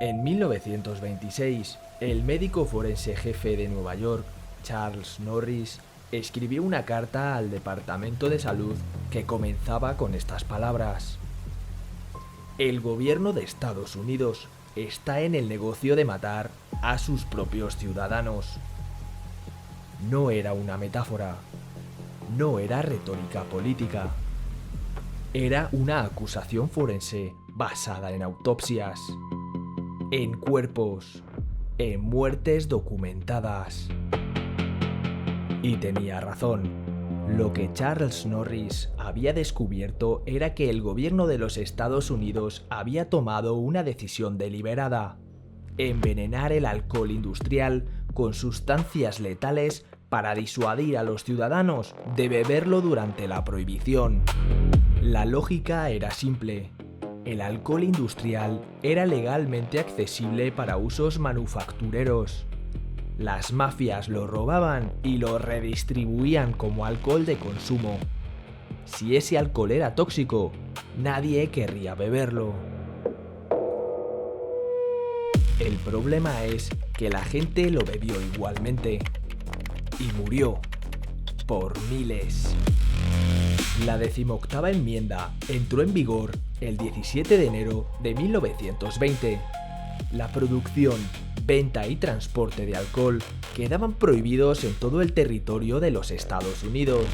En 1926, el médico forense jefe de Nueva York, Charles Norris, escribió una carta al Departamento de Salud que comenzaba con estas palabras: el gobierno de Estados Unidos está en el negocio de matar a sus propios ciudadanos. No era una metáfora, no era retórica política, era una acusación forense basada en autopsias, en cuerpos, en muertes documentadas. Y tenía razón. Lo que Charles Norris había descubierto era que el gobierno de los Estados Unidos había tomado una decisión deliberada: envenenar el alcohol industrial con sustancias letales para disuadir a los ciudadanos de beberlo durante la prohibición. La lógica era simple. El alcohol industrial era legalmente accesible para usos manufactureros. Las mafias lo robaban y lo redistribuían como alcohol de consumo. Si ese alcohol era tóxico, nadie querría beberlo. El problema es que la gente lo bebió igualmente y murió por miles. La 18ª enmienda entró en vigor el 17 de enero de 1920. La producción, venta y transporte de alcohol quedaban prohibidos en todo el territorio de los Estados Unidos.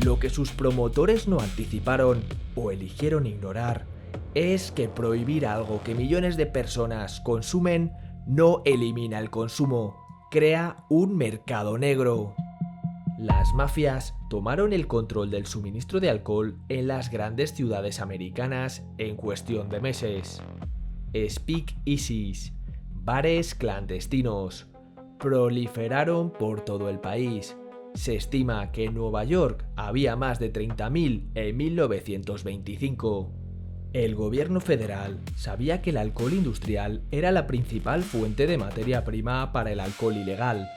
Lo que sus promotores no anticiparon o eligieron ignorar es que prohibir algo que millones de personas consumen no elimina el consumo, crea un mercado negro. Las mafias tomaron el control del suministro de alcohol en las grandes ciudades americanas en cuestión de meses. Speakeasies, bares clandestinos, proliferaron por todo el país. Se estima que en Nueva York había más de 30.000 en 1925. El gobierno federal sabía que el alcohol industrial era la principal fuente de materia prima para el alcohol ilegal.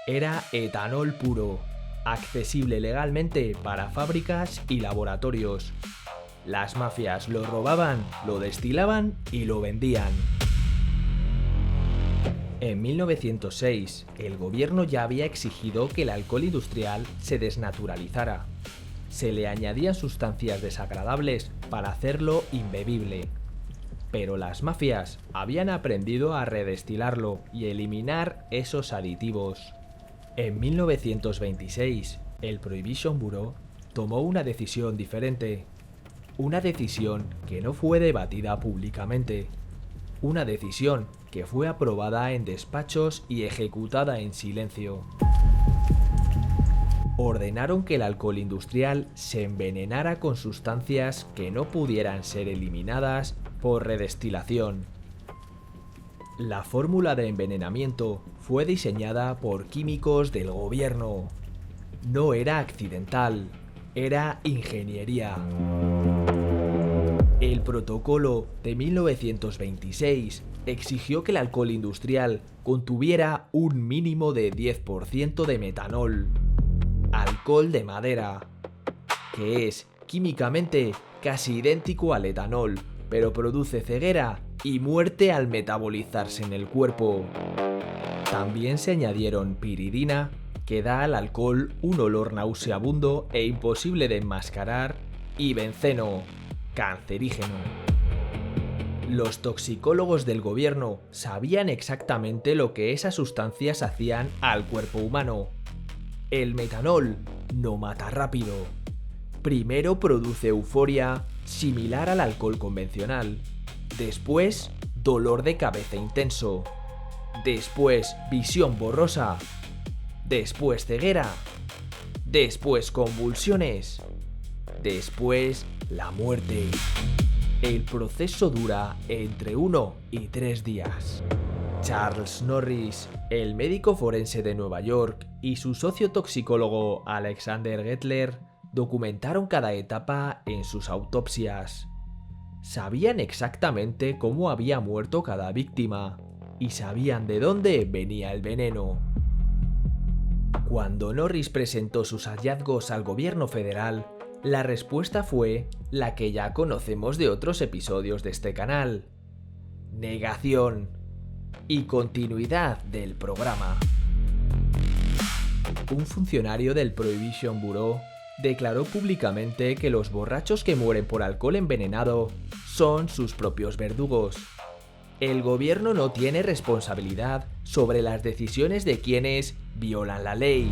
Era etanol puro, accesible legalmente para fábricas y laboratorios. Las mafias lo robaban, lo destilaban y lo vendían. En 1906, el gobierno ya había exigido que el alcohol industrial se desnaturalizara. Se le añadían sustancias desagradables para hacerlo imbebible. Pero las mafias habían aprendido a redestilarlo y eliminar esos aditivos. En 1926, el Prohibition Bureau tomó una decisión diferente. Una decisión que no fue debatida públicamente. Una decisión que fue aprobada en despachos y ejecutada en silencio. Ordenaron que el alcohol industrial se envenenara con sustancias que no pudieran ser eliminadas por redestilación. La fórmula de envenenamiento fue diseñada por químicos del gobierno. No era accidental, era ingeniería. El protocolo de 1926 exigió que el alcohol industrial contuviera un mínimo de 10% de metanol, alcohol de madera, que es químicamente casi idéntico al etanol, pero produce ceguera y muerte al metabolizarse en el cuerpo. También se añadieron piridina, que da al alcohol un olor nauseabundo e imposible de enmascarar, y benceno, cancerígeno. Los toxicólogos del gobierno sabían exactamente lo que esas sustancias hacían al cuerpo humano. El metanol no mata rápido. Primero produce euforia, similar al alcohol convencional. Después, dolor de cabeza intenso. Después, visión borrosa. Después, ceguera. Después, convulsiones. Después, la muerte. El proceso dura entre 1 y 3 días. Charles Norris, el médico forense de Nueva York, y su socio toxicólogo Alexander Gettler documentaron cada etapa en sus autopsias. Sabían exactamente cómo había muerto cada víctima y sabían de dónde venía el veneno. Cuando Norris presentó sus hallazgos al gobierno federal, la respuesta fue la que ya conocemos de otros episodios de este canal. negación y continuidad del programa. Un funcionario del Prohibition Bureau declaró públicamente que los borrachos que mueren por alcohol envenenado son sus propios verdugos. El gobierno no tiene responsabilidad sobre las decisiones de quienes violan la ley.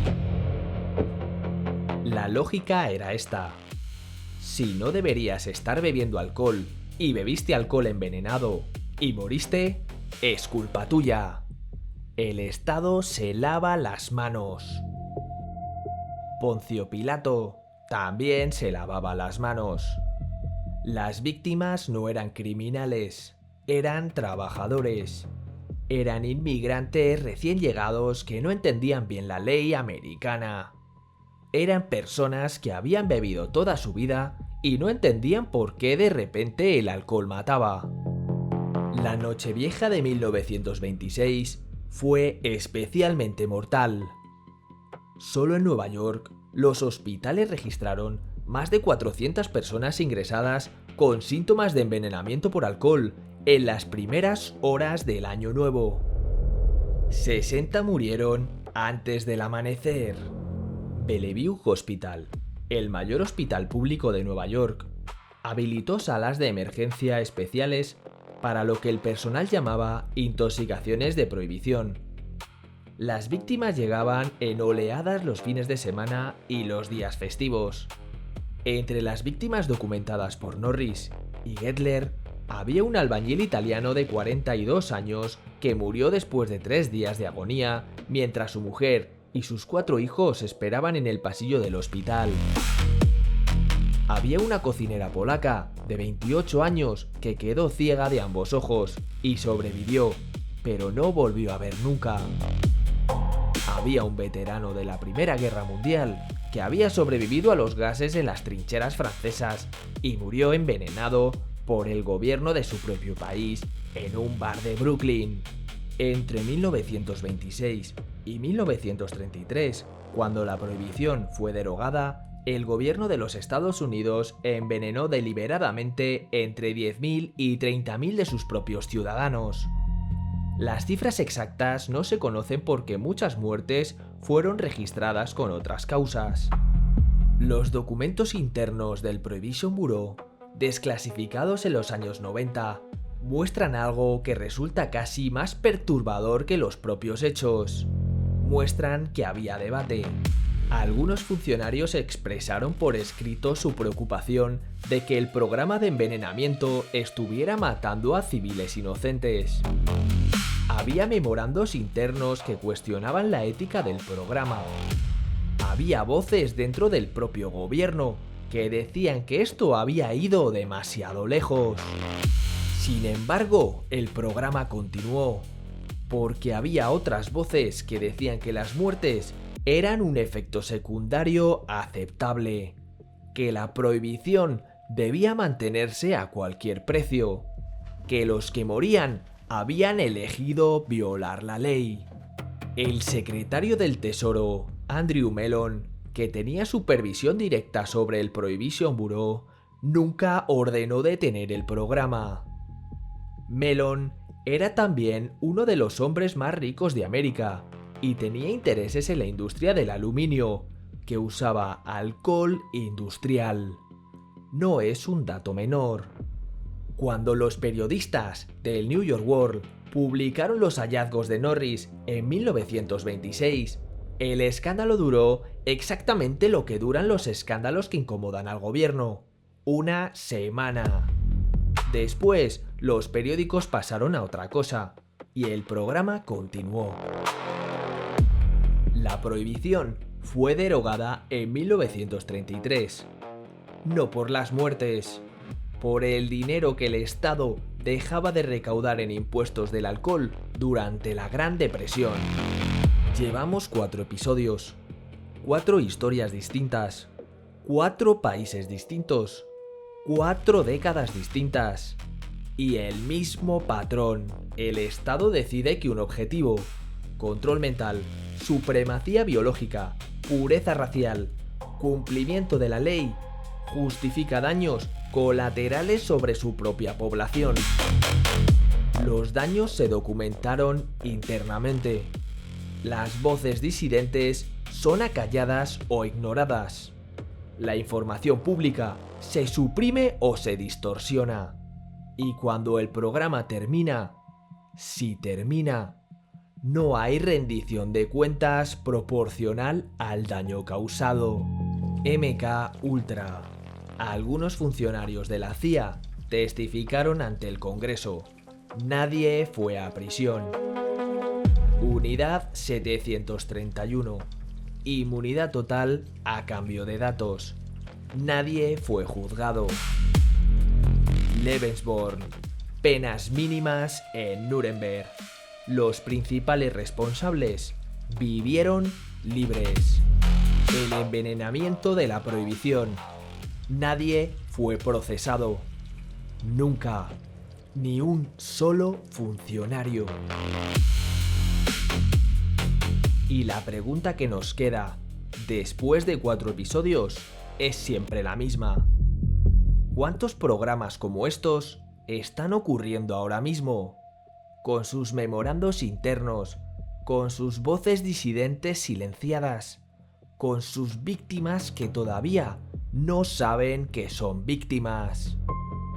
La lógica era esta: si no deberías estar bebiendo alcohol y bebiste alcohol envenenado y moriste, es culpa tuya. El Estado se lava las manos. Poncio Pilato también se lavaba las manos. Las víctimas no eran criminales, eran trabajadores. Eran inmigrantes recién llegados que no entendían bien la ley americana. Eran personas que habían bebido toda su vida y no entendían por qué de repente el alcohol mataba. La Nochevieja de 1926 fue especialmente mortal. Solo en Nueva York, los hospitales registraron más de 400 personas ingresadas con síntomas de envenenamiento por alcohol en las primeras horas del Año Nuevo. 60 murieron antes del amanecer. Bellevue Hospital, el mayor hospital público de Nueva York, habilitó salas de emergencia especiales para lo que el personal llamaba intoxicaciones de prohibición. Las víctimas llegaban en oleadas los fines de semana y los días festivos. Entre las víctimas documentadas por Norris y Gettler había un albañil italiano de 42 años que murió después de 3 días de agonía mientras su mujer y sus 4 hijos esperaban en el pasillo del hospital. Había una cocinera polaca de 28 años que quedó ciega de ambos ojos y sobrevivió, pero no volvió a ver nunca. Había un veterano de la Primera Guerra Mundial que había sobrevivido a los gases en las trincheras francesas y murió envenenado por el gobierno de su propio país en un bar de Brooklyn. Entre 1926 y 1933, cuando la prohibición fue derogada, el gobierno de los Estados Unidos envenenó deliberadamente entre 10.000 y 30.000 de sus propios ciudadanos. Las cifras exactas no se conocen porque muchas muertes fueron registradas con otras causas. Los documentos internos del Prohibition Bureau, desclasificados en los años 90, muestran algo que resulta casi más perturbador que los propios hechos. Muestran que había debate. Algunos funcionarios expresaron por escrito su preocupación de que el programa de envenenamiento estuviera matando a civiles inocentes. Había memorandos internos que cuestionaban la ética del programa. Había voces dentro del propio gobierno que decían que esto había ido demasiado lejos. Sin embargo, el programa continuó, porque había otras voces que decían que las muertes eran un efecto secundario aceptable, que la prohibición debía mantenerse a cualquier precio, que los que morían habían elegido violar la ley. El secretario del Tesoro, Andrew Mellon, que tenía supervisión directa sobre el Prohibition Bureau, nunca ordenó detener el programa. Mellon era también uno de los hombres más ricos de América y tenía intereses en la industria del aluminio, que usaba alcohol industrial. No es un dato menor. Cuando los periodistas del New York World publicaron los hallazgos de Norris en 1926, el escándalo duró exactamente lo que duran los escándalos que incomodan al gobierno: una semana. Después, los periódicos pasaron a otra cosa y el programa continuó. La prohibición fue derogada en 1933. No por las muertes, por el dinero que el Estado dejaba de recaudar en impuestos del alcohol durante la Gran Depresión. Llevamos 4 episodios, 4 historias distintas, 4 países distintos, 4 décadas distintas y el mismo patrón. El Estado decide que un objetivo, control mental, supremacía biológica, pureza racial, cumplimiento de la ley, justifica daños colaterales sobre su propia población. Los daños se documentaron internamente. Las voces disidentes son acalladas o ignoradas. La información pública se suprime o se distorsiona. Y cuando el programa termina, si termina, no hay rendición de cuentas proporcional al daño causado. MK Ultra. Algunos funcionarios de la CIA testificaron ante el Congreso. Nadie fue a prisión. Unidad 731. Inmunidad total a cambio de datos. Nadie fue juzgado. Lebensborn. Penas mínimas en Nuremberg. Los principales responsables vivieron libres. El envenenamiento de la prohibición. Nadie fue procesado. Nunca. Ni un solo funcionario. Y la pregunta que nos queda, después de 4 episodios, es siempre la misma. ¿Cuántos programas como estos están ocurriendo ahora mismo? Con sus memorandos internos, con sus voces disidentes silenciadas, con sus víctimas que todavía no saben que son víctimas.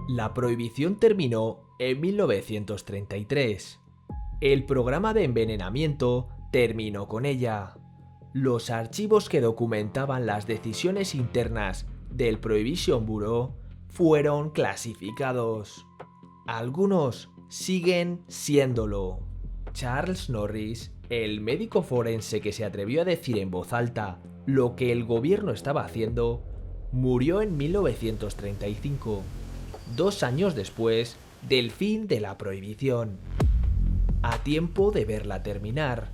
La prohibición terminó en 1933. El programa de envenenamiento terminó con ella. Los archivos que documentaban las decisiones internas del Prohibition Bureau fueron clasificados. Algunos siguen siéndolo. Charles Norris, el médico forense que se atrevió a decir en voz alta lo que el gobierno estaba haciendo, murió en 1935, 2 años después del fin de la prohibición. A tiempo de verla terminar.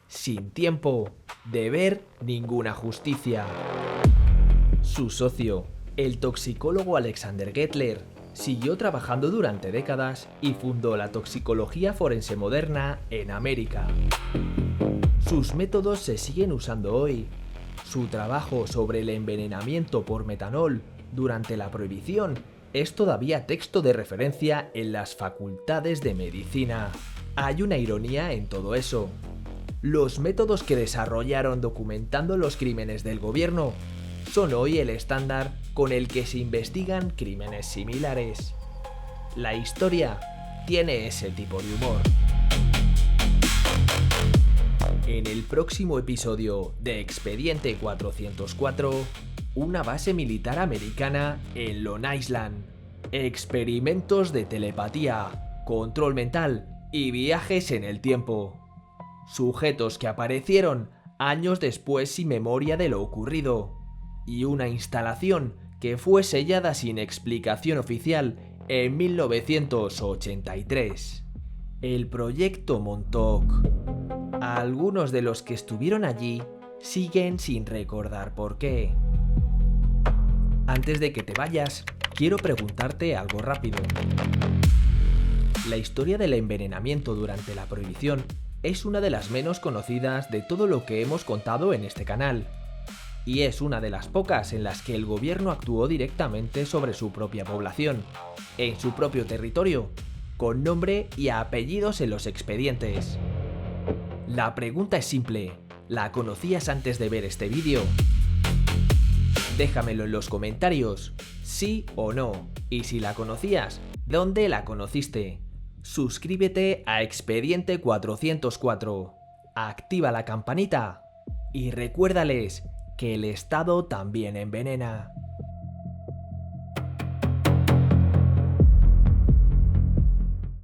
Sin tiempo de ver ninguna justicia. Su socio, el toxicólogo Alexander Gettler, siguió trabajando durante décadas y fundó la toxicología forense moderna en América. Sus métodos se siguen usando hoy. Su trabajo sobre el envenenamiento por metanol durante la prohibición es todavía texto de referencia en las facultades de medicina. Hay una ironía en todo eso. Los métodos que desarrollaron documentando los crímenes del gobierno son hoy el estándar con el que se investigan crímenes similares. La historia tiene ese tipo de humor. En el próximo episodio de Expediente 404, una base militar americana en Long Island, experimentos de telepatía, control mental y viajes en el tiempo. Sujetos que aparecieron años después sin memoria de lo ocurrido, y una instalación que fue sellada sin explicación oficial en 1983. El proyecto Montauk. Algunos de los que estuvieron allí siguen sin recordar por qué. Antes de que te vayas, quiero preguntarte algo rápido. La historia del envenenamiento durante la prohibición es una de las menos conocidas de todo lo que hemos contado en este canal, y es una de las pocas en las que el gobierno actuó directamente sobre su propia población, en su propio territorio, con nombre y apellidos en los expedientes. La pregunta es simple, ¿la conocías antes de ver este vídeo? Déjamelo en los comentarios, sí o no, y si la conocías, ¿dónde la conociste? Suscríbete a Expediente 404, activa la campanita y recuérdales que el Estado también envenena.